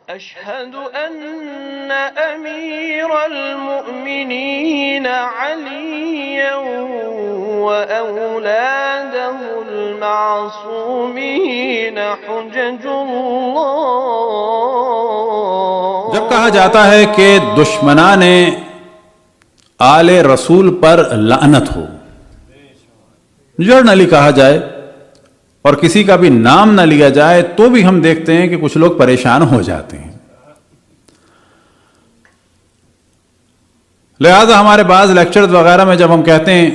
أشهد أن أمير المؤمنين عليا وأولاده المعصومين حجج الله. جب کہا جاتا ہے کہ دشمنان آل رسول پر لعنت ہو، جرنلی کہا جائے اور کسی کا بھی نام نہ لیا جائے تو بھی ہم دیکھتے ہیں کہ کچھ لوگ پریشان ہو جاتے ہیں. لہذا ہمارے بعض لیکچرز وغیرہ میں جب ہم کہتے ہیں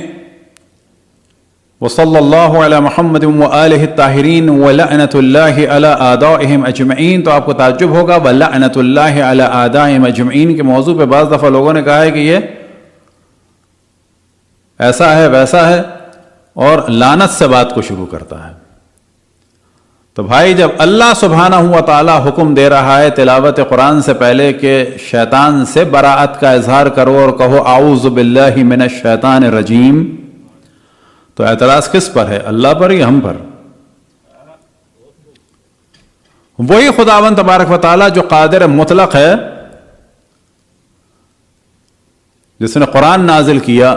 وصلی اللہ علی محمد وآلہ الطاہرین ولعنت اللہ علی اعدائہم اجمعین، تو آپ کو تعجب ہوگا ولعنت اللہ علی اعدائہم اجمعین کے موضوع پہ بعض دفعہ لوگوں نے کہا ہے کہ یہ ایسا ہے ویسا ہے اور لعنت سے بات کو شروع کرتا ہے. تو بھائی جب اللہ سبحانہ و تعالی حکم دے رہا ہے تلاوت قرآن سے پہلے کہ شیطان سے براءت کا اظہار کرو اور کہو اعوذ باللہ من الشیطان الرجیم، تو اعتراض کس پر ہے؟ اللہ پر یا ہم پر؟ وہی خداوند تبارک و تعالی جو قادر مطلق ہے، جس نے قرآن نازل کیا،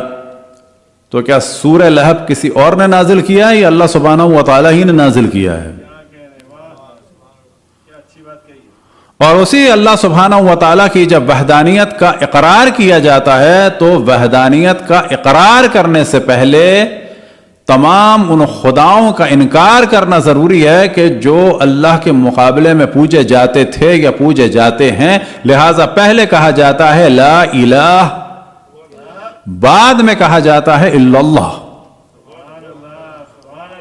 تو کیا سورہ لہب کسی اور نے نازل کیا ہے یا اللہ سبحانہ و تعالی ہی نے نازل کیا ہے؟ اور اسی اللہ سبحانہ و تعالیٰ کی جب وحدانیت کا اقرار کیا جاتا ہے تو وحدانیت کا اقرار کرنے سے پہلے تمام ان خداؤں کا انکار کرنا ضروری ہے کہ جو اللہ کے مقابلے میں پوجے جاتے تھے یا پوجے جاتے ہیں. لہذا پہلے کہا جاتا ہے لا الہ، بعد میں کہا جاتا ہے الا اللہ.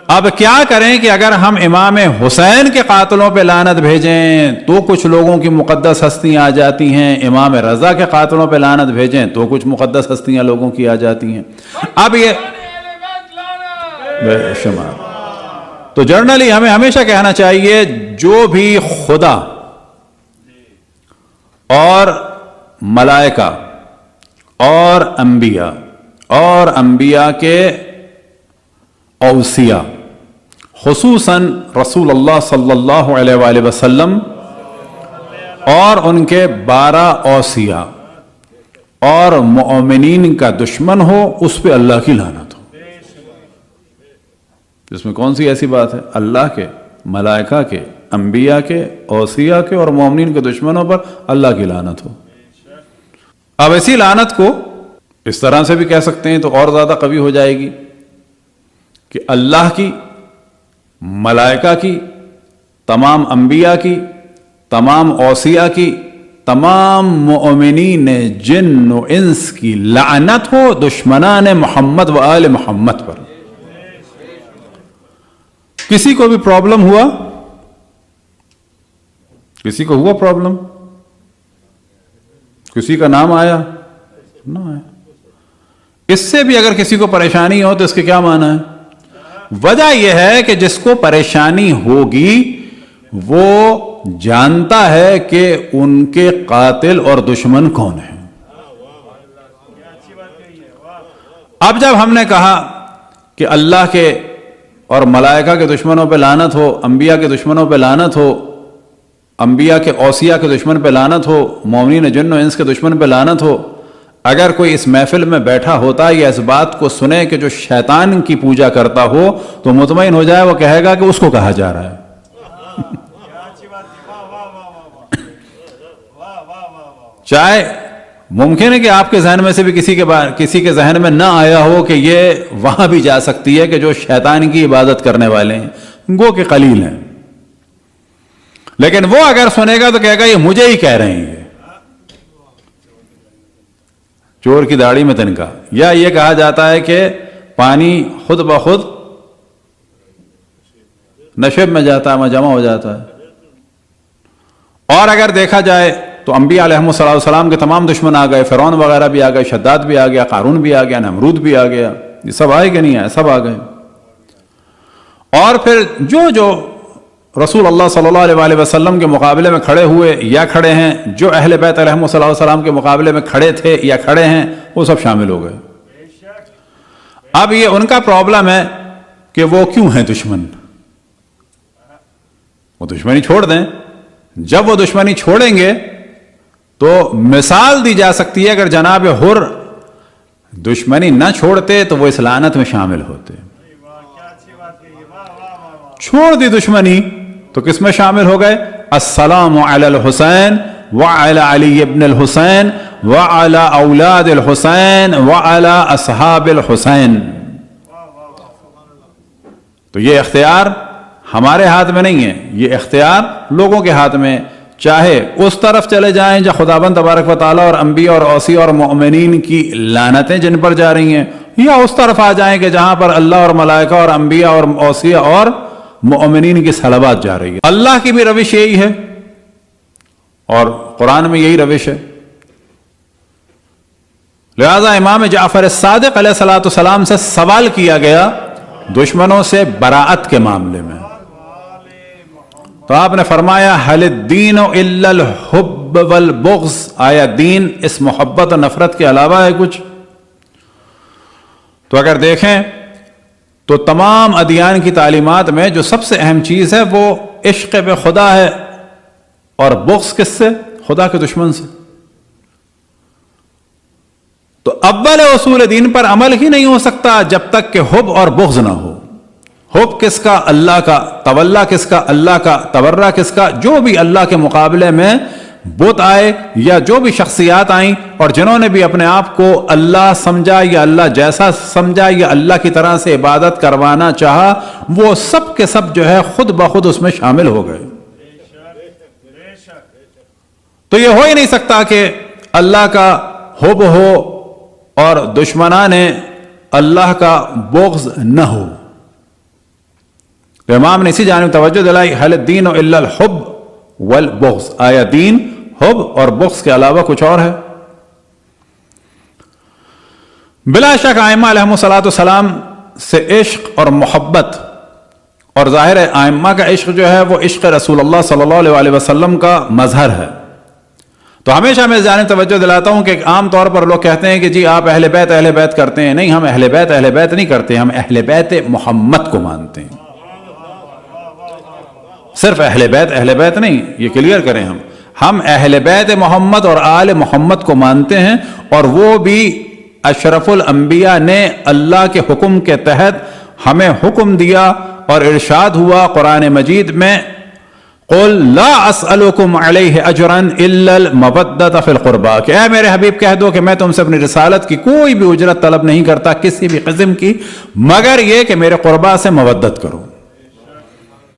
اب کیا کریں کہ اگر ہم امام حسین کے قاتلوں پہ لعنت بھیجیں تو کچھ لوگوں کی مقدس ہستیاں آ جاتی ہیں، امام رضا کے قاتلوں پہ لعنت بھیجیں تو کچھ مقدس ہستیاں لوگوں کی آ جاتی ہیں. اب یہ بے شمار. تو جرنلی ہمیں ہمیشہ کہنا چاہیے جو بھی خدا اور ملائکہ اور انبیاء کے اوصیاء، خصوصاً رسول اللہ صلی اللہ علیہ وآلہ وسلم اور ان کے 12 اوصیاء اور مؤمنین کا دشمن ہو، اس پہ اللہ کی لعنت ہو. جس میں کون سی ایسی بات ہے؟ اللہ کے، ملائکہ کے، انبیاء کے، اوصیاء کے اور مومنین کے دشمنوں پر اللہ کی لعنت ہو. اب ایسی لعنت کو اس طرح سے بھی کہہ سکتے ہیں تو اور زیادہ قوی ہو جائے گی کہ اللہ کی، ملائکہ کی، تمام انبیاء کی، تمام اوصیاء کی، تمام مؤمنین جن و انس کی لعنت ہو دشمنان محمد و آل محمد پر. کسی کو بھی پرابلم ہوا؟ کسی کو ہوا پرابلم؟ کسی کا نام آیا؟ نہ آیا. اس سے بھی اگر کسی کو پریشانی ہو تو اس کے کیا معنی ہے؟ وجہ یہ ہے کہ جس کو پریشانی ہوگی وہ جانتا ہے کہ ان کے قاتل اور دشمن کون ہیں. اب جب ہم نے کہا کہ اللہ کے اور ملائکہ کے دشمنوں پہ لعنت ہو، انبیاء کے دشمنوں پہ لعنت ہو، انبیاء کے اوصیاء کے دشمن پہ لعنت ہو، مومنین جن و انس کے دشمن پہ لعنت ہو، اگر کوئی اس محفل میں بیٹھا ہوتا یا اس بات کو سنے کہ جو شیطان کی پوجا کرتا ہو تو مطمئن ہو جائے، وہ کہے گا کہ اس کو کہا جا رہا ہے. چاہے ممکن ہے کہ آپ کے ذہن میں سے بھی کسی کے ذہن میں نہ آیا ہو کہ یہ وہاں بھی جا سکتی ہے کہ جو شیطان کی عبادت کرنے والے ہیں گو کہ قلیل ہیں، لیکن وہ اگر سنے گا تو کہے گا یہ مجھے ہی کہہ رہے ہیں، چور کی داڑھی میں تنکا. یا یہ کہا جاتا ہے کہ پانی خود بخود نشب میں جاتا ہے، جمع ہو جاتا ہے. اور اگر دیکھا جائے تو انبیاء علیہ السلام کے تمام دشمن آ گئے، فرعون وغیرہ بھی آ گئے، شداد بھی آ گیا، قارون بھی آ گیا، نمرود بھی آ گیا. یہ سب آئے کہ نہیں آئے؟ سب آ گئے. اور پھر جو رسول اللہ صلی اللہ علیہ وسلم کے مقابلے میں کھڑے ہوئے یا کھڑے ہیں، جو اہل بیت علیہ السلام کے مقابلے میں کھڑے تھے یا کھڑے ہیں، وہ سب شامل ہو گئے. اب یہ ان کا پرابلم ہے کہ وہ کیوں ہیں دشمن. وہ دشمنی چھوڑ دیں، جب وہ دشمنی چھوڑیں گے تو مثال دی جا سکتی ہے اگر جناب حر دشمنی نہ چھوڑتے تو وہ اس لعنت میں شامل ہوتے. چھوڑ دی دشمنی تو کس میں شامل ہو گئے؟ السلام علی الحسین وعلی علی ابن الحسین وعلی اولاد الحسین وعلی اصحاب الحسین. تو یہ اختیار ہمارے ہاتھ میں نہیں ہے، یہ اختیار لوگوں کے ہاتھ میں. چاہے اس طرف چلے جائیں جہاں خداوند تبارک و تعالیٰ اور انبیاء اور اوصیاء اور مؤمنین کی لعنتیں جن پر جا رہی ہیں، یا اس طرف آ جائیں کہ جہاں پر اللہ اور ملائکہ اور انبیاء اور اوصیاء اور مؤمنین کی صلوات جا رہی ہے. اللہ کی بھی روش یہی ہے اور قرآن میں یہی روش ہے. لہذا امام جعفر الصادق علیہ الصلوۃ والسلام سے سوال کیا گیا دشمنوں سے براءت کے معاملے میں، تو آپ نے فرمایا حل الدین الا الحب والبغض، آیا دین اس محبت و نفرت کے علاوہ ہے کچھ؟ تو اگر دیکھیں تو تمام ادیان کی تعلیمات میں جو سب سے اہم چیز ہے وہ عشق پہ خدا ہے، اور بغض کس سے؟ خدا کے دشمن سے. تو اول اصول دین پر عمل ہی نہیں ہو سکتا جب تک کہ حب اور بغض نہ ہو. حب کس کا؟ اللہ کا. تولا کس کا؟ اللہ کا. تبرہ کس کا؟ جو بھی اللہ کے مقابلے میں بت آئے یا جو بھی شخصیات آئیں اور جنہوں نے بھی اپنے آپ کو اللہ سمجھا یا اللہ جیسا سمجھا یا اللہ کی طرح سے عبادت کروانا چاہا، وہ سب کے سب جو ہے خود بخود اس میں شامل ہو گئے. تو یہ ہو ہی نہیں سکتا کہ اللہ کا حب ہو اور دشمنان اللہ کا بغض نہ ہو. تو امام نے اسی جانب توجہ دلائی، حل الدین الا الحب والبغض، آیا دین حب اور بغض کے علاوہ کچھ اور ہے؟ بلا شک ائمہ علیہم الصلوۃ والسلام سے عشق اور محبت، اور ظاہر ہے ائمہ کا عشق جو ہے وہ عشق رسول اللہ صلی اللہ علیہ وسلم کا مظہر ہے. تو ہمیشہ میں اس جانب توجہ دلاتا ہوں کہ عام طور پر لوگ کہتے ہیں کہ جی آپ اہل بیت کرتے ہیں. نہیں، ہم اہل بیت نہیں کرتے، ہم اہل بیت محمد کو مانتے ہیں. صرف اہل بیت نہیں، یہ کلیئر کریں. ہم اہل بیت محمد اور آل محمد کو مانتے ہیں، اور وہ بھی اشرف الانبیاء نے اللہ کے حکم کے تحت ہمیں حکم دیا اور ارشاد ہوا قرآن مجید میں، قل لا اسألکم علیہ اجرا الا المودۃ فی القربى، کہ اے میرے حبیب کہہ دو کہ میں تم سے اپنی رسالت کی کوئی بھی اجرت طلب نہیں کرتا کسی بھی قسم کی، مگر یہ کہ میرے قربا سے مودت کرو.